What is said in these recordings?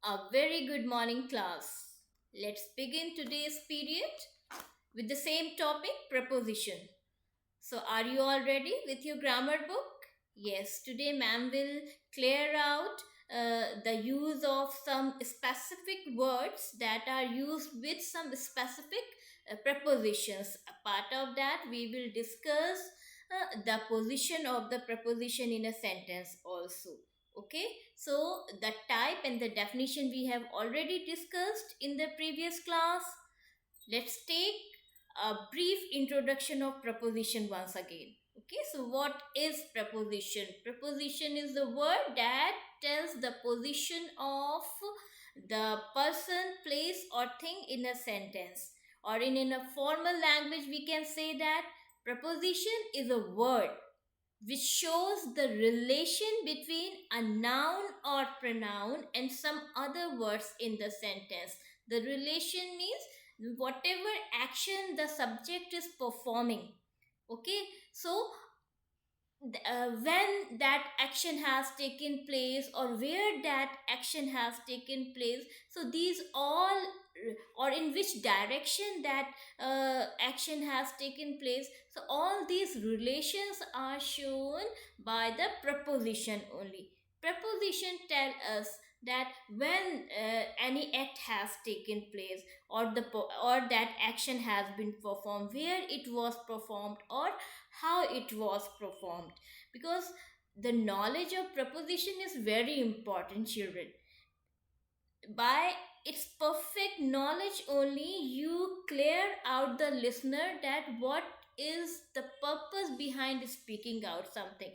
A very good morning, class. Let's begin today's period with the same topic, preposition. So, are you all ready with your grammar book? Yes, today, ma'am will clear out the use of some specific words that are used with some specific prepositions. A part of that, we will discuss the position of the preposition in a sentence also. Okay, so the type and the definition we have already discussed in the previous class. Let's take a brief introduction of preposition once again. Okay, so what is preposition? Preposition is the word that tells the position of the person, place, or thing in a sentence. Or in a formal language, we can say that preposition is a word which shows the relation between a noun or pronoun and some other words in the sentence. The relation means whatever action the subject is performing. Okay, so when that action has taken place or where that action has taken place, so these all or in which direction that action has taken place, so all these relations are shown by the preposition only. Preposition tell us that when any act has taken place or that action has been performed, where it was performed or how it was performed, because the knowledge of preposition is very important, children. By its perfect knowledge only you clear out the listener that what is the purpose behind speaking out something.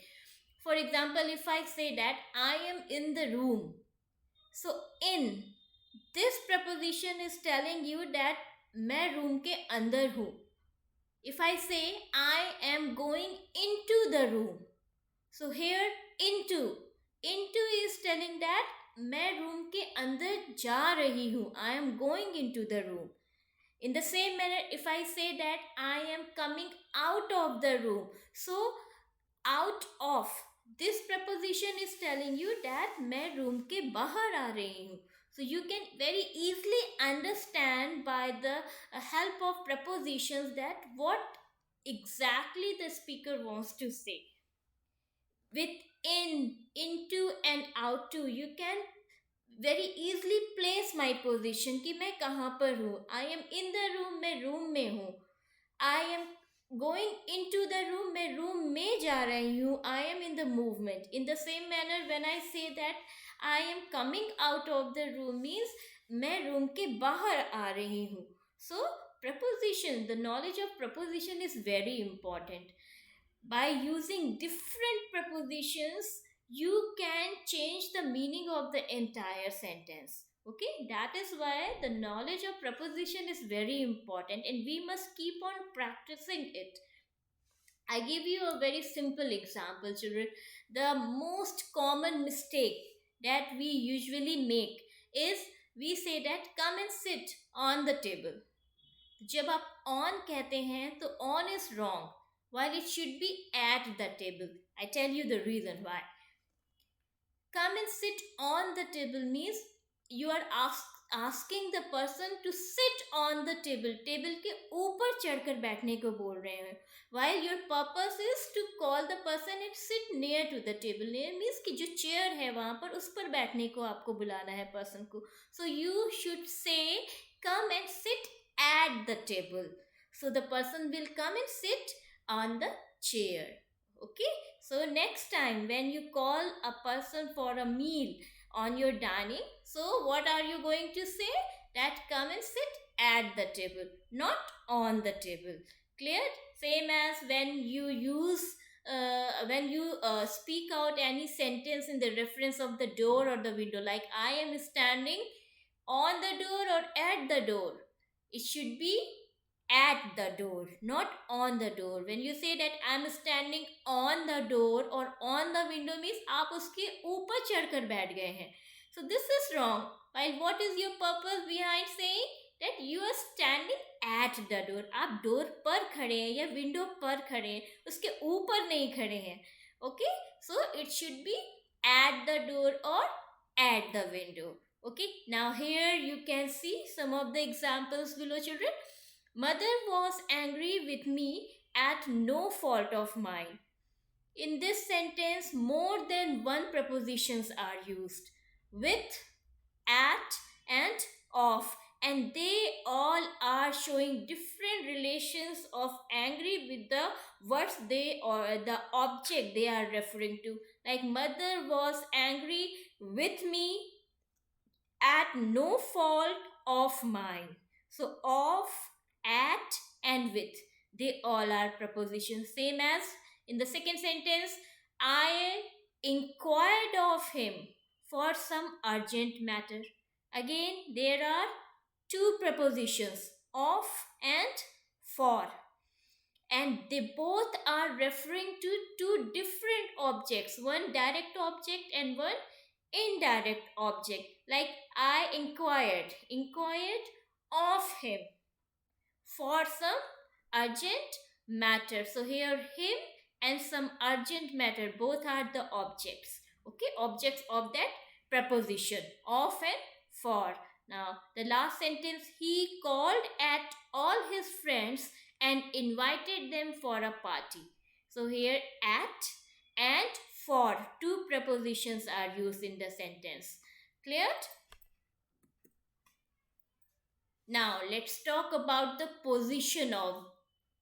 For example, if I say that I am in the room, so in this preposition is telling you that मैं room के अंदर हूँ. If I say I am going into the room, so here into is telling that मैं room के अंदर जा रही हूँ. I am going into the room. In the same manner, if I say that I am coming out of the room, so out of this preposition is telling you that मैं room के बाहर आ रही हूँ. So you can very easily understand by the help of prepositions that what exactly the speaker wants to say. With in, into and out to, you can very easily place my position कि मैं कहाँ पर हूँ. I am in the room, मैं room में हूँ. I am going into the room, मैं room में जा रही हूँ. I am in the movement. In the same manner, when I say that I am coming out of the room means मैं room के बाहर आ रही हूँ. So preposition, the knowledge of preposition is very important. By using different prepositions, you can change the meaning of the entire sentence. Okay, that is why the knowledge of preposition is very important and we must keep on practicing it. I give you a very simple example, children. The most common mistake that we usually make is we say that come and sit on the table. जब आप on कहते हैं तो on is wrong, while it should be at the table. I tell you the reason why. Come and sit on the table means you are asking the person to sit on the table. Table के ऊपर चढ़कर बैठने को बोल रहे हैं. While your purpose is to call the person and sit near to the table. Near means कि जो chair है वहाँ पर उस पर बैठने को आपको बुलाना है person को. So you should say come and sit at the table. So the person will come and sit on the chair. Okay, so next time when you call a person for a meal on your dining, so what are you going to say? That come and sit at the table, not on the table. Clear? Same as when you use speak out any sentence in the reference of the door or the window, like I am standing on the door or at the door. It should be at the door, not on the door. When you say that I am standing on the door or on the window means आप उसके ऊपर चढ़कर बैठ गए हैं. So this is wrong. While what is your purpose behind saying that you are standing at the door? आप door पर खड़े हैं या window पर खड़े हैं, उसके ऊपर नहीं खड़े हैं. Okay, so it should be at the door or at the window. Okay, now here you can see some of the examples below, children. Mother was angry with me at no fault of mine. In this sentence, more than one prepositions are used: with, at, and of, and they all are showing different relations of angry with the words they or the object they are referring to. Like, mother was angry with me at no fault of mine. So, of, at, and with, they all are prepositions. Same as in the second sentence, I inquired of him for some urgent matter. Again, there are two prepositions, of and for, and they both are referring to two different objects, one direct object and one indirect object. Like, I inquired of him for some urgent matter. So here, him and some urgent matter, both are the objects. Okay, objects of that preposition, of and for. Now the last sentence, he called at all his friends and invited them for a party. So here, at and for, two prepositions are used in the sentence. Cleared? Now let's talk about the position of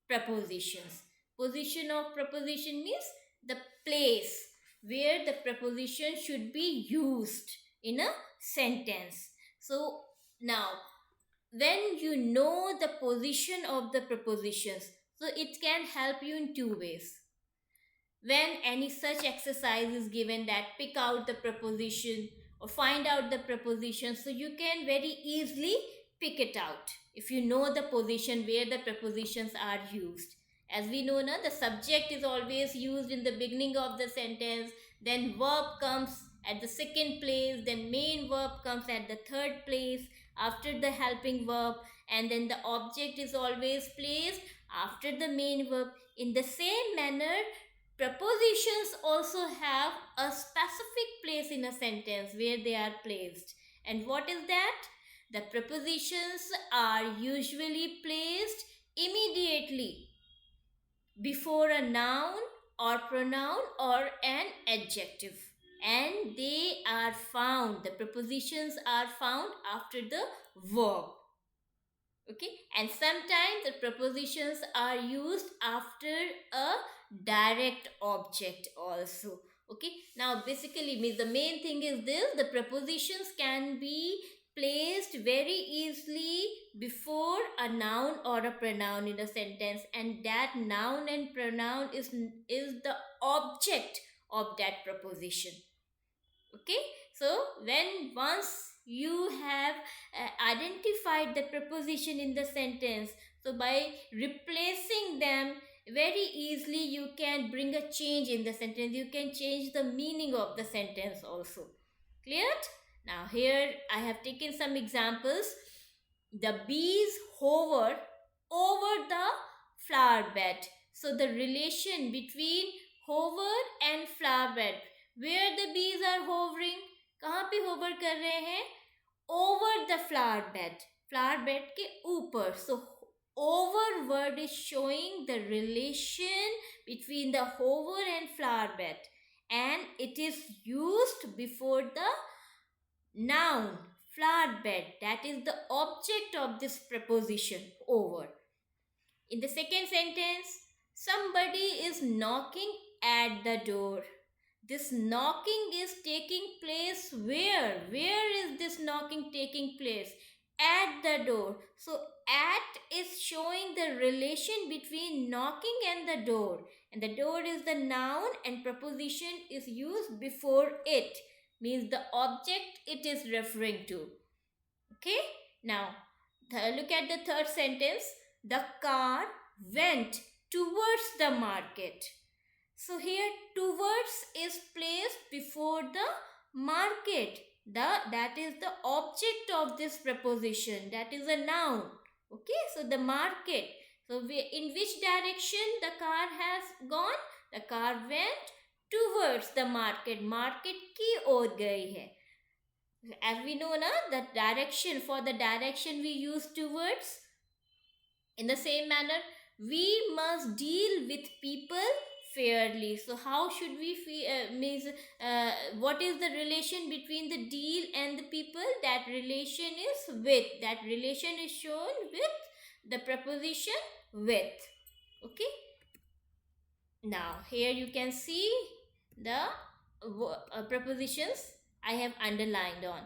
prepositions. Position of preposition means the place where the preposition should be used in a sentence. So now, when you know the position of the prepositions, so it can help you in two ways. When any such exercise is given, that pick out the preposition or find out the preposition, so you can very easily pick it out if you know the position where the prepositions are used. As we know now, the subject is always used in the beginning of the sentence, then verb comes at the second place, then main verb comes at the third place after the helping verb, and then the object is always placed after the main verb. In the same manner, prepositions also have a specific place in a sentence where they are placed. And what is that? The prepositions are usually placed immediately before a noun or pronoun or an adjective. And they are found, the prepositions are found after the verb. Okay, and sometimes the prepositions are used after a direct object also. Okay, now basically means the main thing is this: the prepositions can be placed very easily before a noun or a pronoun in a sentence, and that noun and pronoun is the object of that preposition. Okay, so when once you have identified the preposition in the sentence, so by replacing them very easily, you can bring a change in the sentence, you can change the meaning of the sentence also. Cleared? Now here I have taken some examples. The bees hover over the flower bed. So the relation between hover and flower bed, where the bees are hovering, कहाँ पे hover कर रहे हैं? Over the flower bed के ऊपर. So over word is showing the relation between the hover and flower bed, and it is used before the noun flower bed, that is the object of this preposition over. In the second sentence, somebody is knocking at the door. This knocking is taking place where? Where is this knocking taking place? At the door. So at is showing the relation between knocking and the door. And the door is the noun and preposition is used before it. Means the object it is referring to. Okay? Now, look at the third sentence. The car went towards the market. So here towards is placed before the market. That is the object of this preposition. That is a noun. Okay, so the market. So in which direction the car has gone? The car went towards the market. Market की ओर गई है. As we know na, the direction, for the direction we use two words. In the same manner, we must deal with people fairly. So how should we means what is the relation between the deal and the people? That relation is with. That relation is shown with the preposition with. Okay. Now here you can see the prepositions I have underlined on.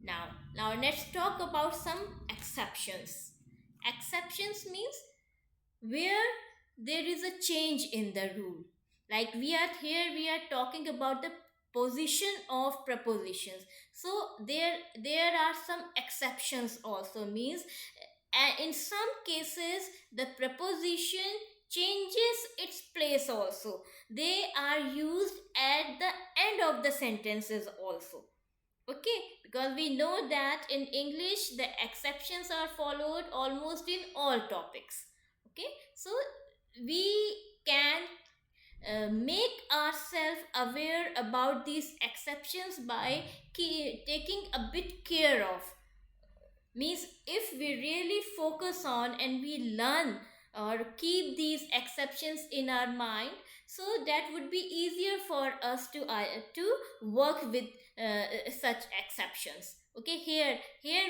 Now let's talk about some exceptions. Exceptions means where there is a change in the rule. Like we are talking about the position of prepositions. So there are some exceptions also, means in some cases the preposition changes its place also. They are used at the end of the sentences also. Okay, because we know that in English the exceptions are followed almost in all topics. Okay, so we can make ourselves aware about these exceptions by taking a bit care of. Means if we really focus on and we learn or keep these exceptions in our mind, so that would be easier for us to work with such exceptions. Okay, here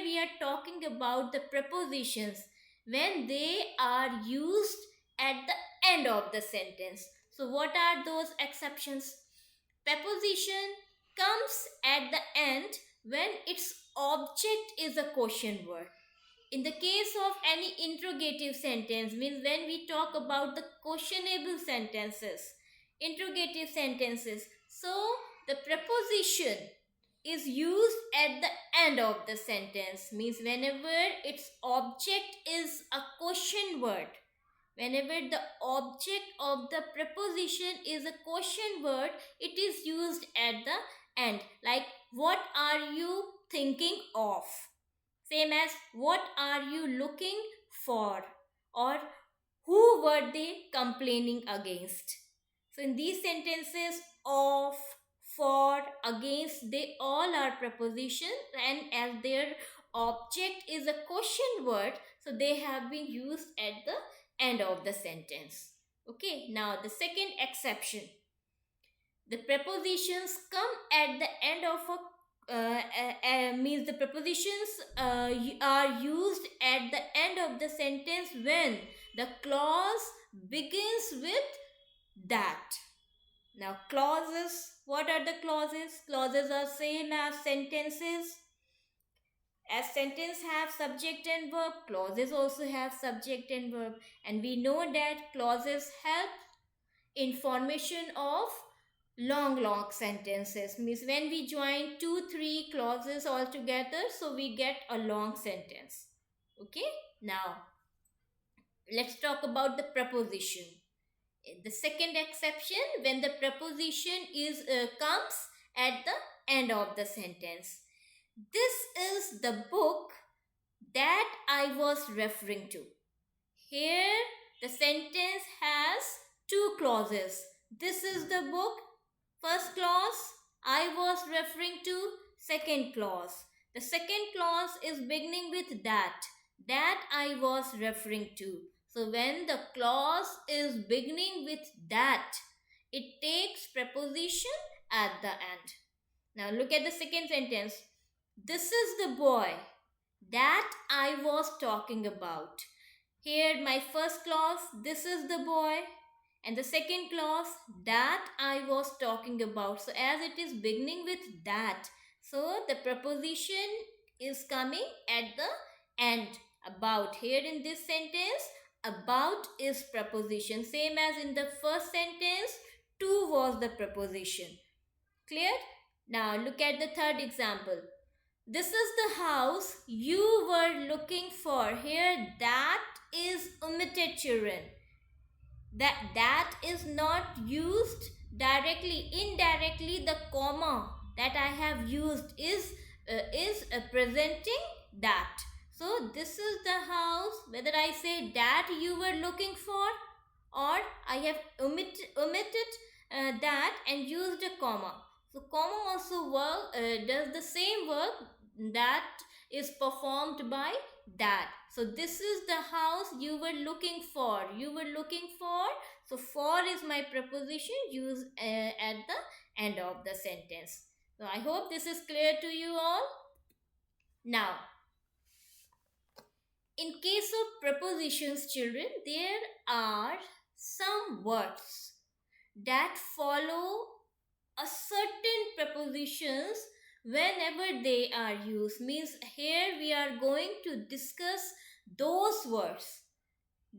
we are talking about the prepositions when they are used at the end of the sentence. So what are those exceptions? Preposition comes at the end when its object is a question word. In the case of any interrogative sentence, means when we talk about the questionable sentences, interrogative sentences, so the preposition is used at the end of the sentence, means whenever its object is a question word. Whenever the object of the preposition is a question word, it is used at the end. Like, what are you thinking of? Same as, what are you looking for? Or, who were they complaining against? So, in these sentences, of, for, against, they all are prepositions, and as their object is a question word, so they have been used at the end of the sentence. Okay, now the second exception. The prepositions come at the end of a means the prepositions are used at the end of the sentence when the clause begins with that. Now clauses, what are the clauses? Clauses are same as sentences. As sentence have subject and verb, clauses also have subject and verb, and we know that clauses help in formation of long sentences. Means when we join 2-3 clauses all together, so we get a long sentence. Okay, now let's talk about the preposition. The second exception, when the preposition is comes at the end of the sentence. This is the book that I was referring to. Here the sentence has two clauses. This is the book, first clause, I was referring to, second clause. The second clause is beginning with that I was referring to. So when the clause is beginning with that, it takes preposition at the end. Now look at the second sentence. This is the boy that I was talking about. Here my first clause, this is the boy, and the second clause, that I was talking about. So as it is beginning with that, so the preposition is coming at the end. About, here in this sentence, about is preposition. Same as in the first sentence, to was the preposition. Clear? Now look at the third example. This is the house you were looking for. Here that is omitted, children. That is not used directly. Indirectly the comma that I have used is presenting that. So this is the house, whether I say that you were looking for, or I have omitted that and used a comma. So comma also does the same work that is performed by that. So this is the house you were looking for. You were looking for. So for is my preposition used at the end of the sentence. So I hope this is clear to you all. Now, in case of prepositions, children, there are some words that follow a certain prepositions whenever they are used. Means here we are going to discuss those words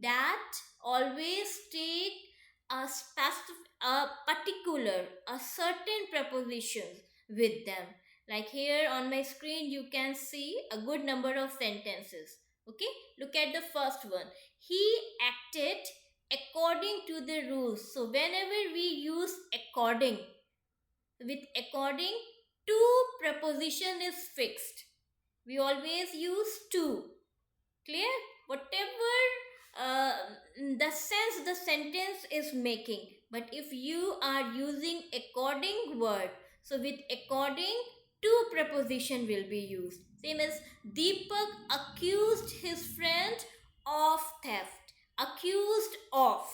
that always take a specific, a particular, a certain preposition with them. Like here on my screen, you can see a good number of sentences. Okay, look at the first one. He acted according to the rules. So whenever we use according, with according, to preposition is fixed. We always use to. Clear? Whatever uh, the sense the sentence is making. But if you are using according word, so with according, to preposition will be used. Same as Deepak accused his friend of theft. Accused of.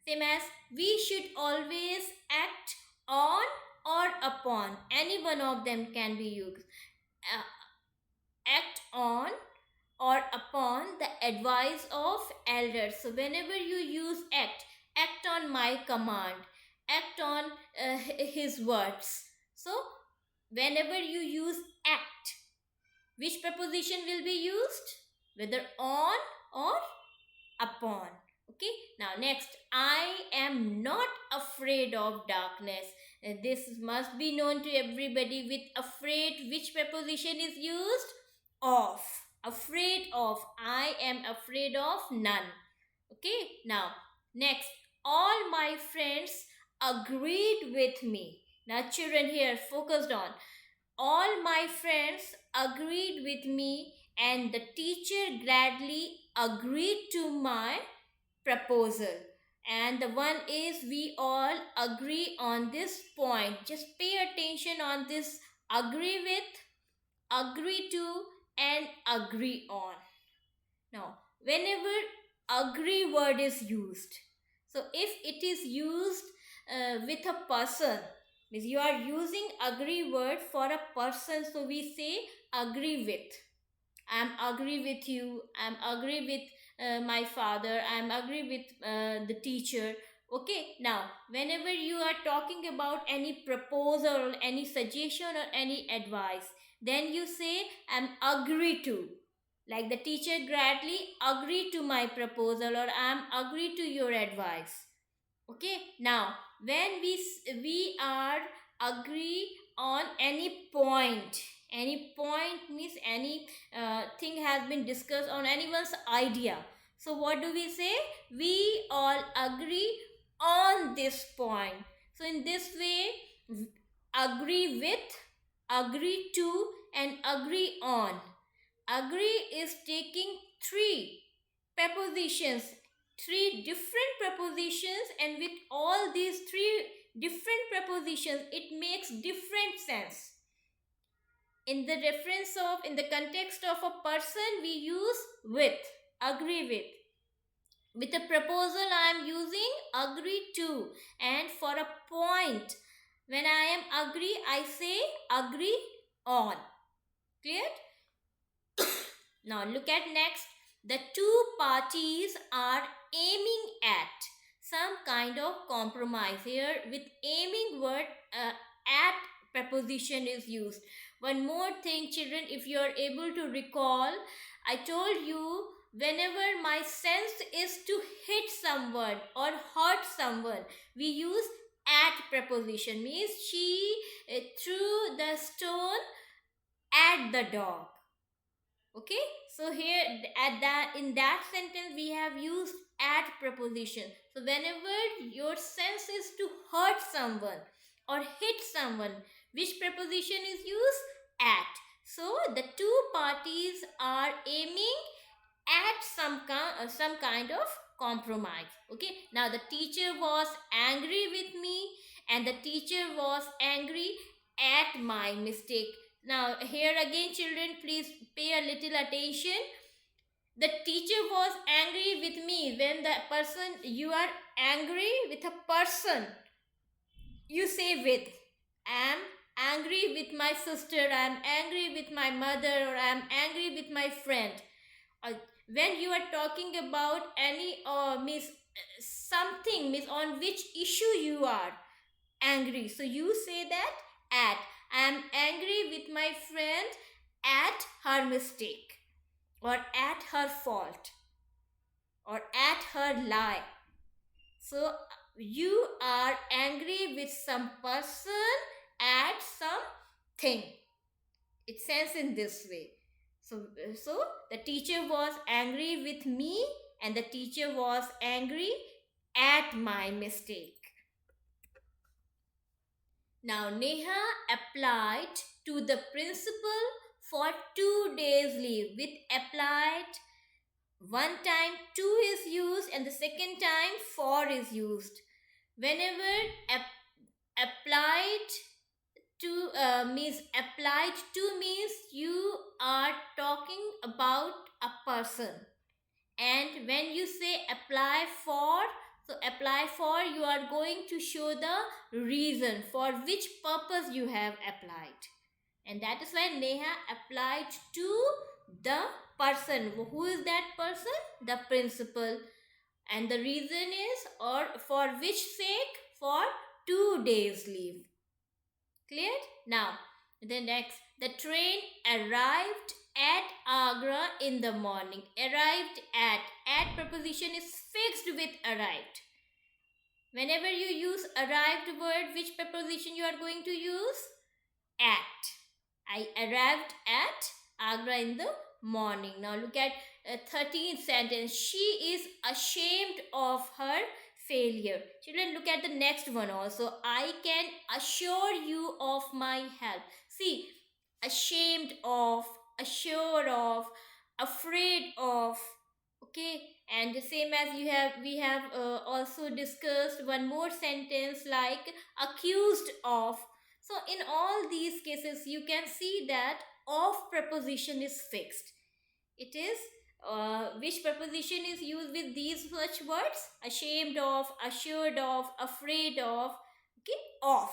Same as we should always act on or upon. Any one of them can be used. Uh, act on or upon the advice of elders. So whenever you use act, act on my command, act on his words. So whenever you use act, which preposition will be used? Whether on or upon. Okay, now next, I am not afraid of darkness. This must be known to everybody. With afraid, which preposition is used? Of. Afraid of. I am afraid of none. Okay, now next, all my friends agreed with me. Now children, here focused on all my friends agreed with me, and the teacher gladly agreed to my proposal. And the one is we all agree on this point. Just pay attention on this: agree with, agree to, and agree on. Now, whenever agree word is used, so if it is used with a person, means you are using agree word for a person, so we say agree with. I'm agree with you, I'm agree with my father, I'm agree with the teacher. Okay, now whenever you are talking about any proposal or any suggestion or any advice, then you say I'm agree to. Like the teacher gladly agree to my proposal, or I'm agree to your advice. Okay, now when we are agree on any point means any thing has been discussed on anyone's idea. So what do we say? We all agree on this point. So in this way, agree with, agree to, and agree on. Agree is taking three prepositions, three different prepositions, and with all these three different prepositions, it makes different sense. In the reference of, in the context of a person, we use with, agree with. With a proposal, I am using agree to. And for a point, when I am agree, I say agree on. Clear? Now look at next. The two parties are aiming at some kind of compromise. Here with aiming word, at preposition is used. One more thing children, if you are able to recall, I told you whenever my sense is to hit someone or hurt someone, we use at preposition. Means she threw the stone at the dog. Okay, so here at that, in that sentence we have used at preposition. So whenever your sense is to hurt someone or hit someone, which preposition is used? At. So the two parties are aiming at some kind of compromise. Okay, now the teacher was angry with me, and the teacher was angry at my mistake. Now, here again, children, please pay a little attention. The teacher was angry with me. When the person, you are angry with a person, you say with. I am angry with my sister, I am angry with my mother, or I am angry with my friend. Or when you are talking about any miss something, miss on which issue you are angry, so you say that at. I am angry with my friend at her mistake, or at her fault, or at her lie. So you are angry with some person at something. It sounds in this way. So the teacher was angry with me, and the teacher was angry at my mistake. Now Neha applied to the principal for 2 days leave. With applied, one time to is used and the second time for is used. Whenever applied to means applied to means you are talking about a person, and when you say apply for, so apply for, you are going to show the reason for which purpose you have applied, and that is why Neha applied to the person. Who is that person? The principal. And the reason is, or for which sake? For 2 days leave. Clear? Now, the next, the train arrived at Agra in the morning. Arrived at preposition is fixed with arrived. Whenever you use arrived word, which preposition you are going to use? At. I arrived at Agra in the morning. Now look at 13th sentence. She is ashamed of her failure. Children, look at the next one also. I can assure you of my help. See, ashamed of, assured of, afraid of. Okay, and the same as we have also discussed one more sentence like accused of. So in all these cases, you can see that of preposition is fixed. It is which preposition is used with these such words? Ashamed of, assured of, afraid of. Okay, of.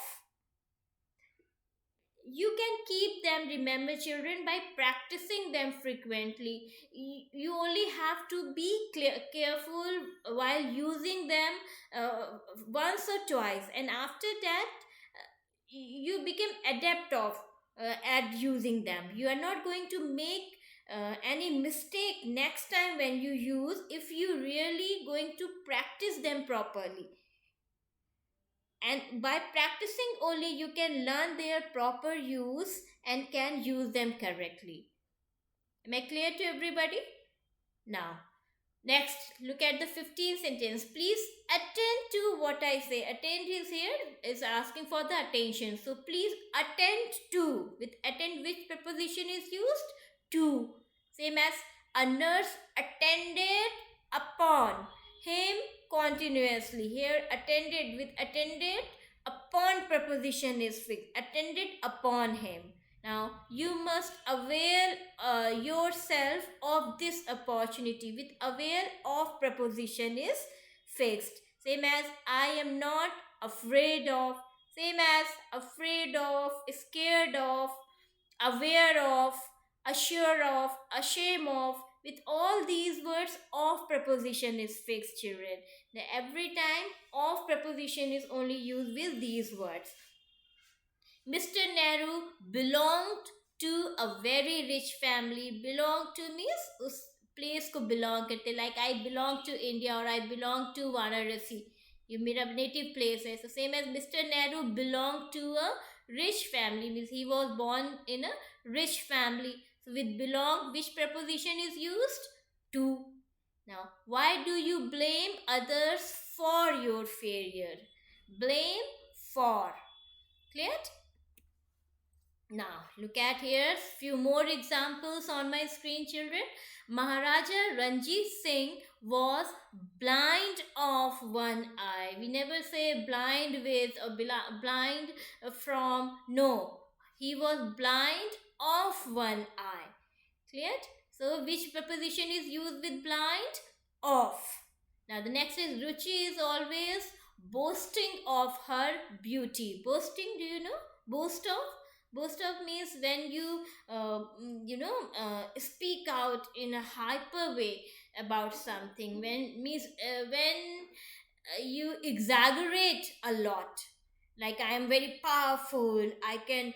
You can keep them, remember children, by practicing them frequently. You only have to be careful while using them once or twice, and after that you become adept of at using them. You are not going to make any mistake next time when you use, if you really going to practice them properly, and by practicing only you can learn their proper use and can use them correctly. Am I clear to everybody? Now next, look at the 15th sentence. Please attend to what I say. Attend is here is asking for the attention. So please attend to. With attend, which preposition is used? To. Same as a nurse attended upon him continuously. Here attended, with attended, upon preposition is fixed. Attended upon him. Now, you must avail yourself of this opportunity. With avail of preposition is fixed. Same as I am not afraid of. Same as afraid of, scared of, aware of, assure of, ashamed of. With all these words, of preposition is fixed, children. Every time of preposition is only used with these words. Mr. Nehru belonged to a very rich family. Belong to means उस place को belong करते, like I belong to India or I belong to Varanasi. ये मेरा native place है. So same as Mr. Nehru belonged to a rich family, means he was born in a rich family. So with belong, which preposition is used? To. Now, why do you blame others for your failure? Blame for. Clear? Now, look at here, few more examples on my screen, children. Maharaja Ranjit Singh was blind of one eye. We never say blind with or blind from, no. He was blind of one eye. Clear? So, which preposition is used with blind? Of. Now, the next is Ruchi is always boasting of her beauty. Boasting, do you know? Boast of? Boast of means when you, speak out in a hyper way about something. When means when you exaggerate a lot, like I am very powerful, I can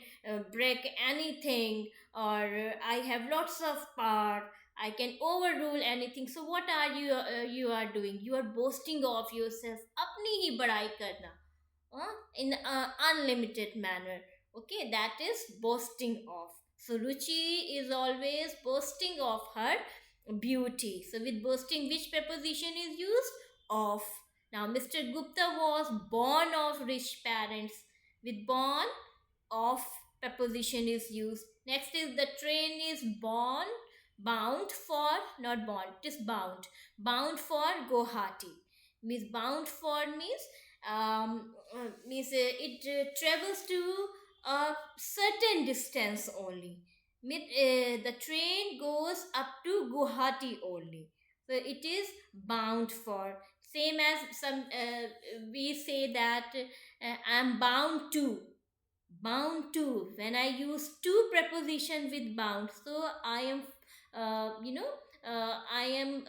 break anything, or I have lots of power, I can overrule anything. So what are you are doing? You are boasting of yourself, apni hi badai karna, in unlimited manner. Okay, that is boasting of. So Ruchi is always boasting of her beauty. So with boasting, which preposition is used? Of. Now Mr. Gupta was born of rich parents. With born, of preposition is used. Next is the train is born, bound for, not born, it is bound, bound for Guwahati. Means bound for means it travels to a certain distance only. The train goes up to Guwahati only, so it is bound for. Same as some we say that I'm bound to. Bound to, when I use to preposition with bound, so I am you know I am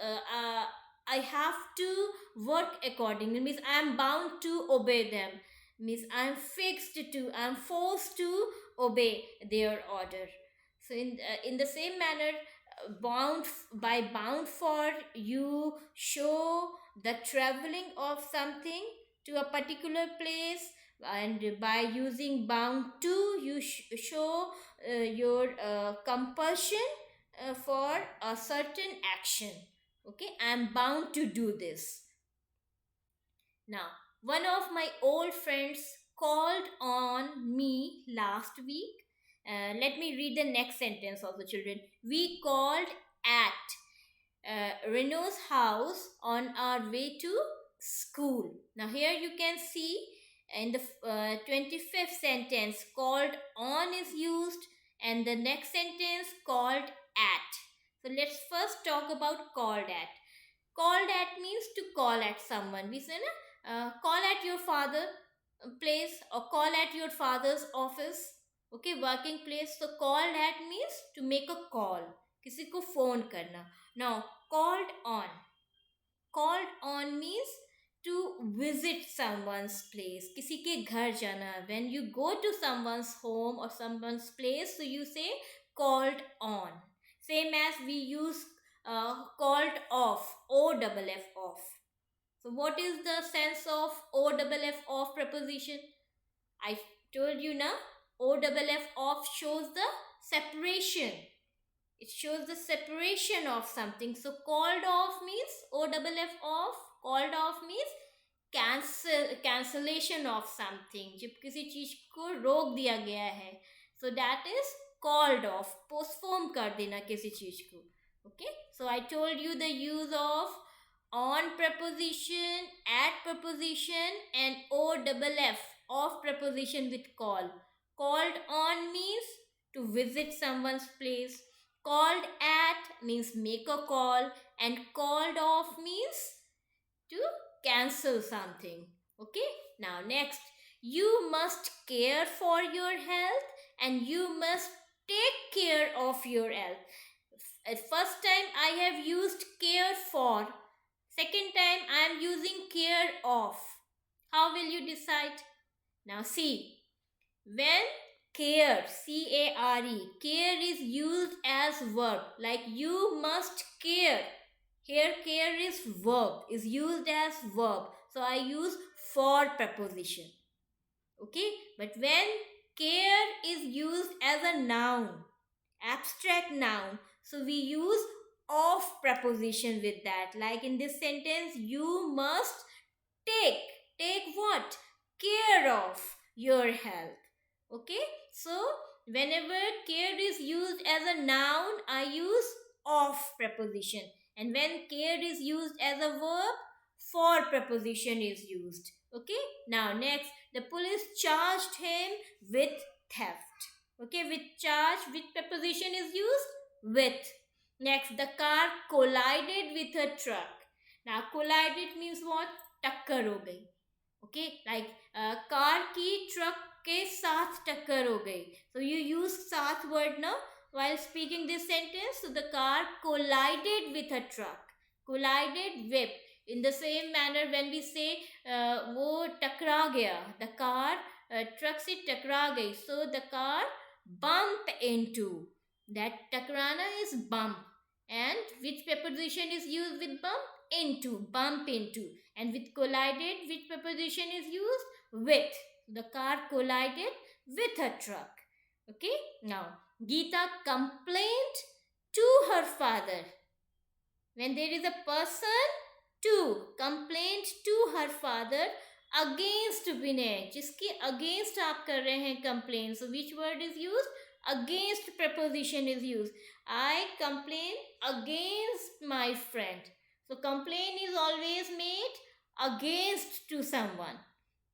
I have to work accordingly, means I am bound to obey them, means I am fixed to, I am forced to obey their order. So in the same manner, by bound for, you show the traveling of something to a particular place, and by using bound to, you show your compulsion for a certain action. Okay, I am bound to do this. Now, one of my old friends called on me last week. Let me read the next sentence of the children. We called at Renault's house on our way to school. Now, here you can see in the 25th sentence, called on is used, and the next sentence, called at. So, let's first talk about called at. Called at means to call at someone. We say, na, call at your father place, or call at your father's office. Okay, working place. So, called at means to make a call. किसी को phone करना. Now, called on. Called on means to visit someone's place. किसी के घर जाना. When you go to someone's home or someone's place, so you say called on. Same as we use called off. O-double-F off. So what is the sense of O-double-F off preposition? I told you now. O-double-F off shows the separation. It shows the separation of something. So called off means O-double-F off. Called off means cancellation of something. जब किसी चीज को रोक दिया गया है, so that is called off. Postpone कर देना किसी चीज को. Okay. So I told you the use of on preposition, at preposition, and O-double-F off preposition with call. Called on means to visit someone's place. Called at means make a call, and called off means to cancel something. Okay, now next, you must care for your health, and you must take care of your health. At first time I have used care for, second time I am using care of. How will you decide? Now see, when care, C-A-R-E, care is used as verb, like you must care. Here care is verb, is used as verb. So I use for preposition. Okay, but when care is used as a noun, abstract noun, so we use of preposition with that. Like in this sentence, you must take what? Care of your health. Okay, so whenever care is used as a noun, I use of preposition. And when care is used as a verb, for preposition is used. Okay, now next, the police charged him with theft. Okay, with charge, which preposition is used? With. Next, the car collided with a truck. Now collided means what? टक्कर हो गई. Okay, like car की truck के साथ टक्कर हो गई. So you use साथ word now while speaking this sentence. So the car collided with a truck. Collided with. In the same manner, when we say वो टकरा गया, the car truck से टकरा गई. So the car bump into. That टकराना is bump. And which preposition is used with bump? Into. Bump into. And with collided, which preposition is used? With. The car collided with a truck. Okay, now Geeta complained to her father. When there is a person, to. Complained to her father against Vinay. जिसके against आप कर रहे हैं complain. So which word is used? Against preposition is used. I complain against my friend. So complain is always made against to someone.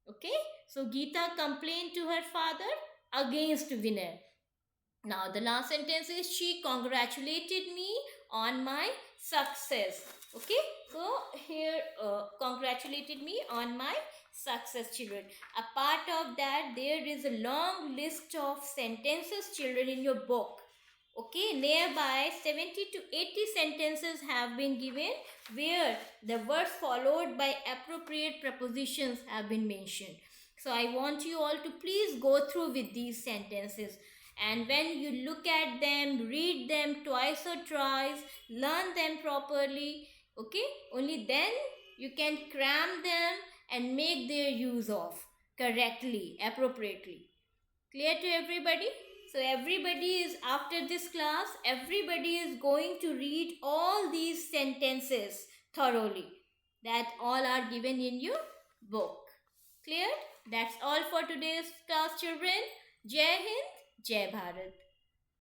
Okay, so Geeta complained to her father against Vinay. Now the last sentence is she congratulated me on my success. Okay, so here congratulated me on my success, children. A part of that, there is a long list of sentences, children, in your book. Okay, nearby 70 to 80 sentences have been given where the words followed by appropriate prepositions have been mentioned. So I want you all to please go through with these sentences. And when you look at them, read them twice or thrice, learn them properly. Okay, only then you can cram them and make their use of correctly, appropriately. Clear to everybody? So everybody is, after this class, everybody is going to read all these sentences thoroughly. That all are given in your book. Clear? That's all for today's class, children. Jai Hind, Jai Bharat.